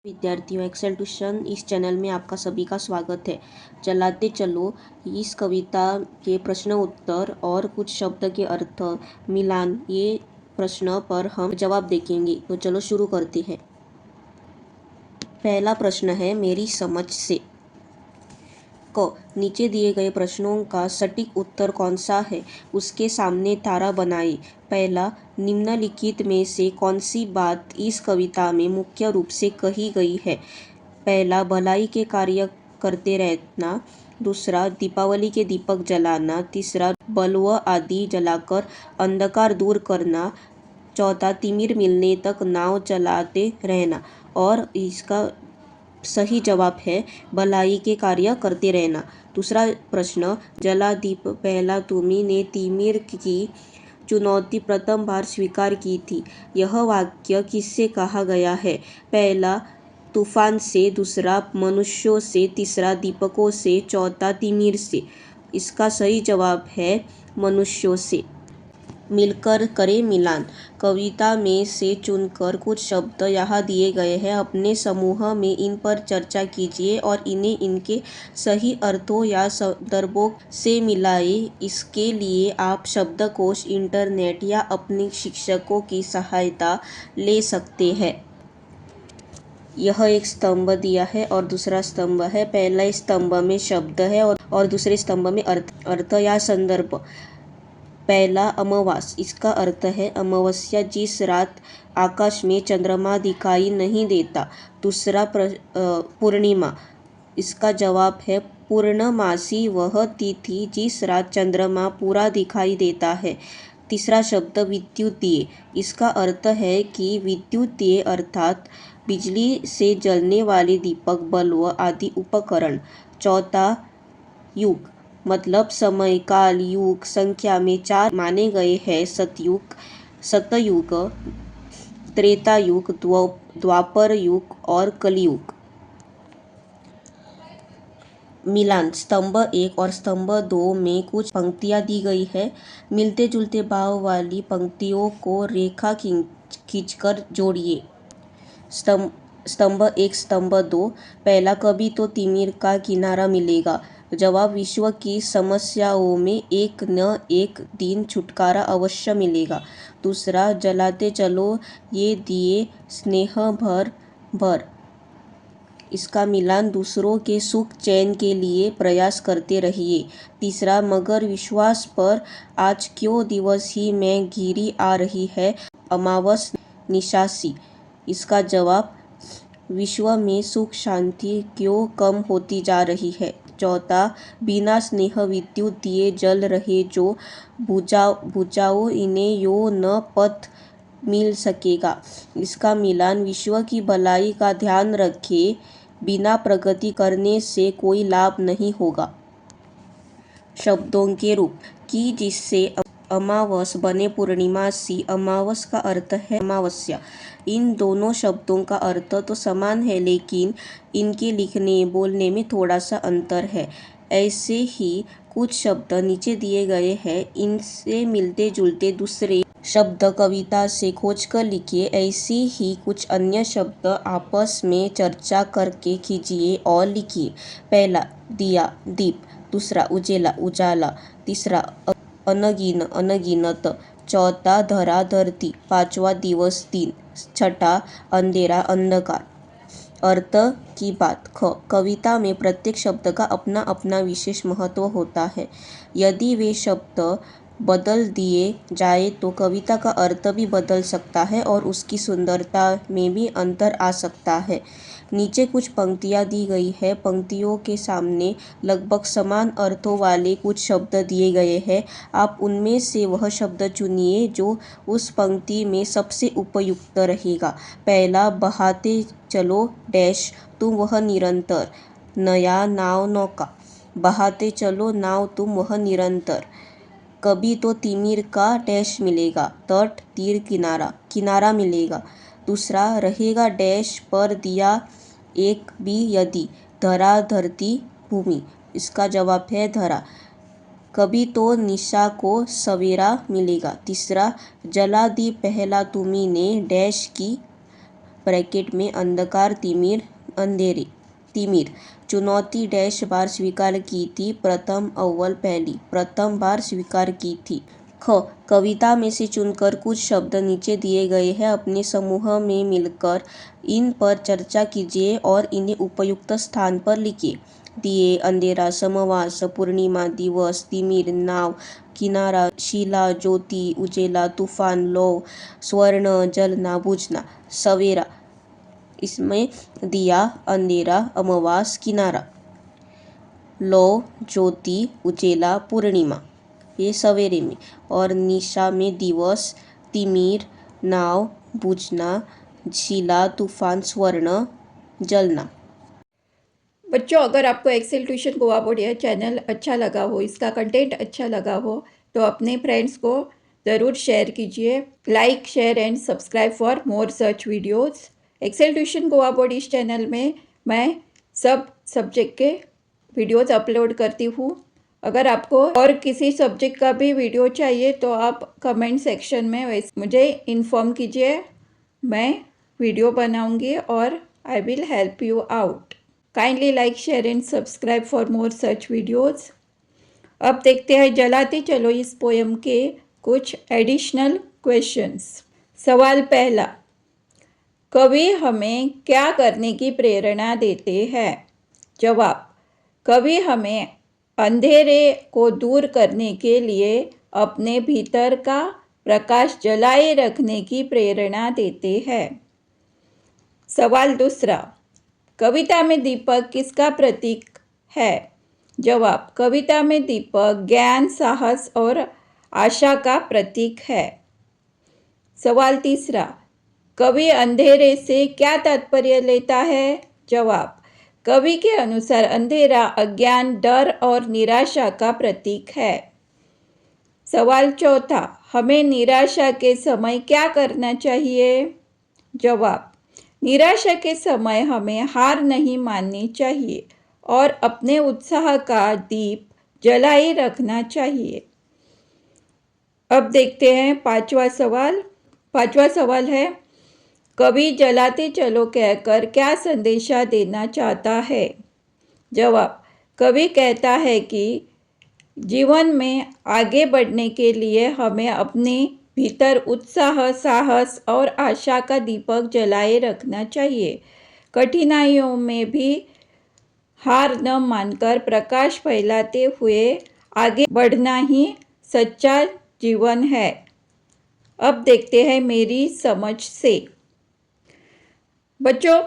विद्यार्थियों, Excel tuition इस channel में आपका सभी का स्वागत है। चलाते चलो इस कविता के प्रश्न उत्तर और कुछ शब्द के अर्थ मिलान, ये प्रश्न पर हम जवाब देखेंगे। तो चलो शुरू करते हैं। पहला प्रश्न है मेरी समझ से। क नीचे दिए गए प्रश्नों का सटीक उत्तर कौन सा है, उसके सामने तारा बनाइए। पहला, निम्नलिखित में से कौन सी बात इस कविता में मुख्य रूप से कही गई है? पहला, भलाई के कार्य करते रहना। दूसरा, दीपावली के दीपक जलाना। तीसरा, बल्ब आदि जलाकर अंधकार दूर करना। चौथा, तिमिर मिलने तक नाव चलाते रहना। और इसका सही जवाब है भलाई के कार्य करते रहना। दूसरा प्रश्न, जला दीप पहला तुम्ही ने तिमिर की चुनौती प्रथम बार स्वीकार की थी। यह वाक्य किससे कहा गया है? पहला, तूफान से। दूसरा, मनुष्यों से। तीसरा, दीपकों से। चौथा, तिमिर से। इसका सही जवाब है मनुष्यों से। मिलकर करें मिलान। कविता में से चुनकर कुछ शब्द यहाँ दिए गए हैं। अपने समूह में इन पर चर्चा कीजिए और इन्हें इनके सही अर्थों या संदर्भों से मिलाइए। इसके लिए आप शब्दकोश, इंटरनेट या अपने शिक्षकों की सहायता ले सकते हैं। यह एक स्तंभ दिया है और दूसरा स्तंभ है। पहले स्तंभ में शब्द है और दूसरे स्तंभ में अर्थ या संदर्भ। पहला, अमावास। इसका अर्थ है अमावस्या, जिस रात आकाश में चंद्रमा दिखाई नहीं देता। दूसरा, पूर्णिमा। इसका जवाब है पूर्णमासी, वह तिथि जिस रात चंद्रमा पूरा दिखाई देता है। तीसरा शब्द, विद्युतीय। इसका अर्थ है कि विद्युतीय अर्थात बिजली से जलने वाले दीपक, बल्ब आदि उपकरण। चौथा, युग। मतलब समय, काल, युग संख्या में 4 माने गए हैं। सतयुग, सतयुग, त्रेता युग, द्वापर युग और कलयुग। मिलान। स्तंभ 1 और स्तंभ 2 में कुछ पंक्तियां दी गई है। मिलते जुलते भाव वाली पंक्तियों को रेखा खींचकर जोड़िए। स्तंभ 1, स्तंभ 2। पहला, कभी तो तिमिर का किनारा मिलेगा। जवाब, विश्व की समस्याओं में एक न एक दिन छुटकारा अवश्य मिलेगा। दूसरा, जलाते चलो ये दिए स्नेह भर भर। इसका मिलान, दूसरों के सुख चैन के लिए प्रयास करते रहिए। तीसरा, मगर विश्वास पर आज क्यों दिवस ही में घिरी आ रही है अमावस निशासी। इसका जवाब, विश्व में सुख शांति क्यों कम होती जा रही है। चौथा, बिना स्नेह विद्युत दिए जल रहे जो बुझाओ इन्हें यो न पथ मिल सकेगा। इसका मिलान, विश्व की भलाई का ध्यान रखे, बिना प्रगति करने से कोई लाभ नहीं होगा। शब्दों के रूप की जिससे अमावस बने पूर्णिमासी। अमावस का अर्थ है अमावस्या। इन दोनों शब्दों का अर्थ तो समान है, लेकिन इनके लिखने बोलने में थोड़ा सा अंतर है। ऐसे ही कुछ शब्द नीचे दिए गए हैं। इनसे मिलते जुलते दूसरे शब्द कविता से खोजकर लिखिए। ऐसे ही कुछ अन्य शब्द आपस में चर्चा करके खींचिए और लिखिए। पहला, दिया दीप। दूसरा, उजेला उजाला। तीसरा, अनगिन अनगिनत। चौथा, धरा धरती। पांचवा, दिवस दिन। छठा, अंधेरा अंधकार। अर्थ की बात। कविता में प्रत्येक शब्द का अपना अपना विशेष महत्व होता है। यदि वे शब्द बदल दिए जाए तो कविता का अर्थ भी बदल सकता है और उसकी सुंदरता में भी अंतर आ सकता है। नीचे कुछ पंक्तियां दी गई है। पंक्तियों के सामने लगभग समान अर्थों वाले कुछ शब्द दिए गए हैं। आप उनमें से वह शब्द चुनिए जो उस पंक्ति में सबसे उपयुक्त रहेगा। पहला, बहाते चलो डैश तुम वह निरंतर। नया, नाव नौका। बहाते चलो नाव तुम वह निरंतर। कभी तो तिमिर का डैश मिलेगा। तट, तीर, किनारा। किनारा मिलेगा। दूसरा, रहेगा डैश पर दिया एक भी यदि। धरा, धरती, भूमि। इसका जवाब है धरा। कभी तो निशा को सवेरा मिलेगा। तीसरा, जला दी पहला तुम्ही ने डैश की ब्रैकेट में अंधकार तिमिर अंधेरे तिमिर चुनौती डैश बार स्वीकार की थी प्रथम अव्वल पहली प्रथम बार स्वीकार की थी। ख कविता में से चुनकर कुछ शब्द नीचे दिए गए हैं, अपने समूह में मिलकर इन पर चर्चा कीजिए और इन्हें उपयुक्त स्थान पर लिखिए। दिए, अंधेरा, समवास, पूर्णिमा, दिवस, तिमिर, नाव, किनारा, शिला, ज्योति, उजेला, तूफान, लौ, स्वर्ण, जलना, बुझना। सवेरा, इसमें दिया, अंधेरा, अमावास, किनारा, लौ, ज्योति, उजेला, पूर्णिमा, ये सवेरे में। और निशा में दिवस, तिमिर, नाव, बुझना, शिला, तूफान, स्वर्ण, जलना। बच्चों, अगर आपको एक्सेल ट्यूशन गोवा बोर्ड यह चैनल अच्छा लगा हो, इसका कंटेंट अच्छा लगा हो, तो अपने फ्रेंड्स को ज़रूर शेयर कीजिए। Like, share and subscribe for more such videos. Excel tuition Goa board इस चैनल में मैं सब सब्जेक्ट के वीडियोस अपलोड करती हूँ। अगर आपको और किसी सब्जेक्ट का भी वीडियो चाहिए तो आप कमेंट सेक्शन में मुझे इन्फॉर्म कीजिए, मैं वीडियो बनाऊंगी और I will help you out. Kindly like, share and subscribe for more such videos. अब देखते हैं जलाते चलो इस पोएम के कुछ एडिशनल क्वेश्चंस। सवाल पहला, कवि हमें क्या करने की प्रेरणा देते हैं? जवाब, कवि हमें अंधेरे को दूर करने के लिए अपने भीतर का प्रकाश जलाए रखने की प्रेरणा देते हैं। सवाल दूसरा, कविता में दीपक किसका प्रतीक है? जवाब, कविता में दीपक ज्ञान, साहस और आशा का प्रतीक है। सवाल तीसरा, कवि अंधेरे से क्या तात्पर्य लेता है? जवाब, कवि के अनुसार अंधेरा अज्ञान, डर और निराशा का प्रतीक है। सवाल चौथा, हमें निराशा के समय क्या करना चाहिए? जवाब, निराशा के समय हमें हार नहीं माननी चाहिए और अपने उत्साह का दीप जलाए रखना चाहिए। अब देखते हैं पांचवा सवाल। पांचवा सवाल है, कवि जलाते चलो कहकर क्या संदेशा देना चाहता है? जवाब, कवि कहता है कि जीवन में आगे बढ़ने के लिए हमें अपने भीतर उत्साह, साहस और आशा का दीपक जलाए रखना चाहिए। कठिनाइयों में भी हार न मानकर प्रकाश फैलाते हुए आगे बढ़ना ही सच्चा जीवन है। अब देखते हैं मेरी समझ से। बच्चों,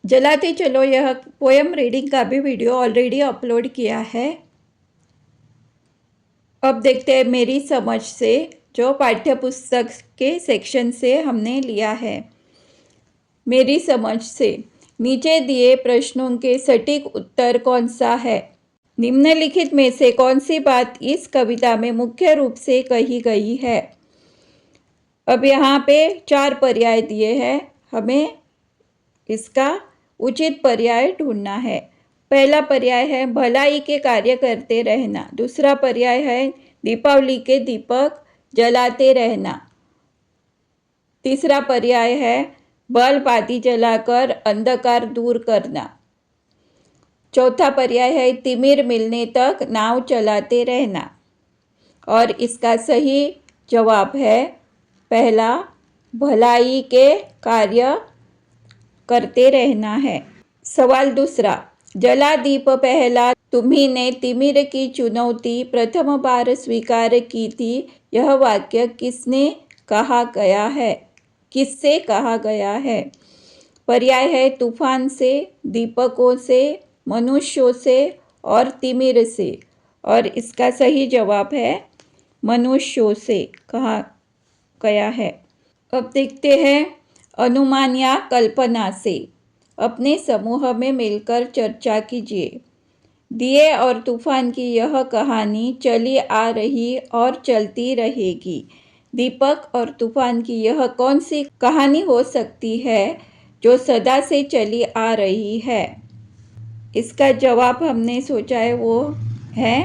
जलाते चलो यह पोएम रीडिंग का भी वीडियो ऑलरेडी अपलोड किया है। अब देखते हैं मेरी समझ से, जो पाठ्य पुस्तक के सेक्शन से हमने लिया है। मेरी समझ से, नीचे दिए प्रश्नों के सटीक उत्तर कौन सा है? निम्नलिखित में से कौन सी बात इस कविता में मुख्य रूप से कही गई है? अब यहाँ पे 4 पर्याय दिए हैं, हमें इसका उचित पर्याय ढूंढना है। पहला पर्याय है भलाई के कार्य करते रहना। दूसरा पर्याय है दीपावली के दीपक जलाते रहना। तीसरा पर्याय है बल्ब आदि जलाकर अंधकार दूर करना। चौथा पर्याय है तिमिर मिलने तक नाव चलाते रहना। और इसका सही जवाब है पहला, भलाई के कार्य करते रहना है। सवाल दूसरा, जला दीप पहला, तुम्ही ने तिमिर की चुनौती प्रथम बार स्वीकार की थी। यह वाक्य किसने कहा गया है? किससे कहा गया है? पर्याय है तूफान से, दीपकों से, मनुष्यों से और तिमिर से। और इसका सही जवाब है मनुष्यों से कहा गया है। अब देखते हैं अनुमान या कल्पना से। अपने समूह में मिलकर चर्चा कीजिए। दिए और तूफान की यह कहानी चली आ रही और चलती रहेगी। दीपक और तूफान की यह कौन सी कहानी हो सकती है जो सदा से चली आ रही है? इसका जवाब हमने सोचा है, वो है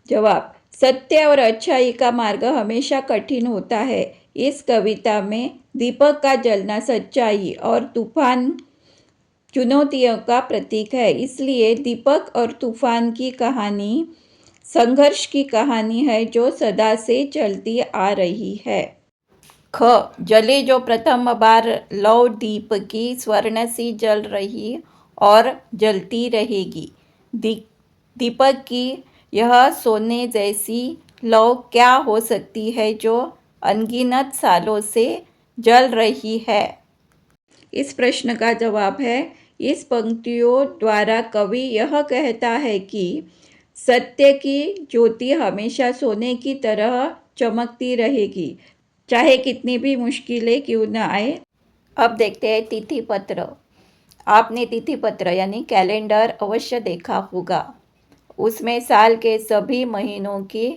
जवाब, सत्य और अच्छाई का मार्ग हमेशा कठिन होता है। इस कविता में दीपक का जलना सच्चाई और तूफान चुनौतियों का प्रतीक है, इसलिए दीपक और तूफान की कहानी संघर्ष की कहानी है जो सदा से चलती आ रही है। ख जले जो प्रथम बार लौ दीप की स्वर्ण सी जल रही और जलती रहेगी। दीपक की यह सोने जैसी लौ क्या हो सकती है जो अनगिनत सालों से जल रही है। इस प्रश्न का जवाब है, इस पंक्तियों द्वारा कवि यह कहता है कि सत्य की ज्योति हमेशा सोने की तरह चमकती रहेगी, चाहे कितनी भी मुश्किलें क्यों न आए। अब देखते हैं तिथि पत्र। आपने तिथि पत्र यानी कैलेंडर अवश्य देखा होगा। उसमें साल के सभी महीनों की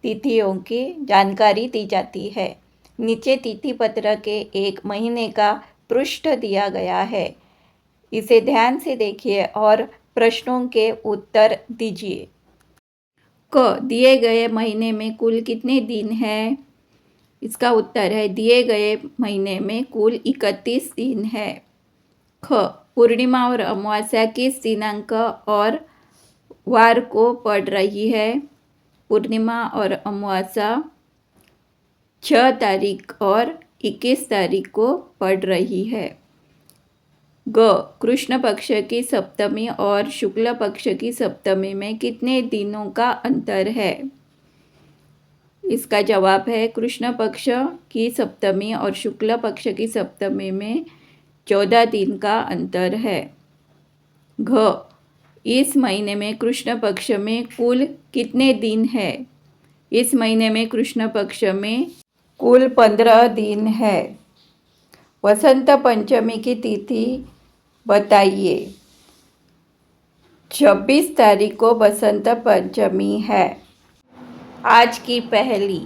तिथियों की जानकारी दी जाती है। नीचे तिथि पत्र के एक महीने का पृष्ठ दिया गया है। इसे ध्यान से देखिए और प्रश्नों के उत्तर दीजिए। क दिए गए महीने में कुल कितने दिन हैं? इसका उत्तर है दिए गए महीने में कुल 31 दिन है। ख पूर्णिमा और अमावस्या किस दिनांक और वार को पड़ रही है? पूर्णिमा और अमावस्या 6 तारीख और 21 तारीख को पड़ रही है। ग कृष्ण पक्ष की सप्तमी और शुक्ल पक्ष की सप्तमी में कितने दिनों का अंतर है? इसका जवाब है कृष्ण पक्ष की सप्तमी और शुक्ल पक्ष की सप्तमी में 14 दिन का अंतर है। घ इस महीने में कृष्ण पक्ष में कुल कितने दिन है? इस महीने में कृष्ण पक्ष में कुल 15 दिन है। वसंत पंचमी की तिथि बताइए। 26 तारीख को बसंत पंचमी है। आज की पहली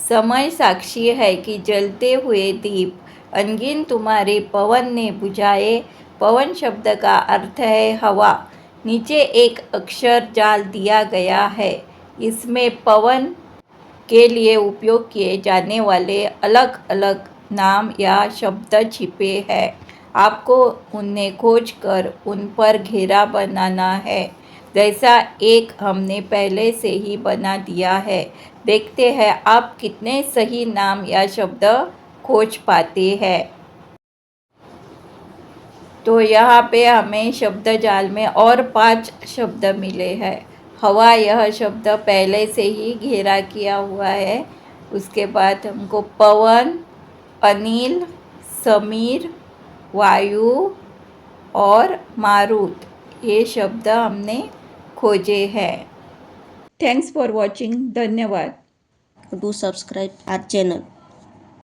समय साक्षी है कि जलते हुए दीप अनगिन तुम्हारे पवन ने बुझाए। पवन शब्द का अर्थ है हवा। नीचे एक अक्षर डाल दिया गया है। इसमें पवन के लिए उपयोग किए जाने वाले अलग अलग नाम या शब्द छिपे हैं। आपको उन्हें खोजकर उन पर घेरा बनाना है, जैसा एक हमने पहले से ही बना दिया है। देखते हैं आप कितने सही नाम या शब्द खोज पाते हैं। तो यहाँ पे हमें शब्द जाल में और 5 शब्द मिले हैं। हवा यह शब्द पहले से ही घेरा किया हुआ है। उसके बाद हमको पवन, अनिल, समीर, वायु और मारुत ये शब्द हमने खोजे हैं। Thanks for watching. धन्यवाद। Do subscribe our channel.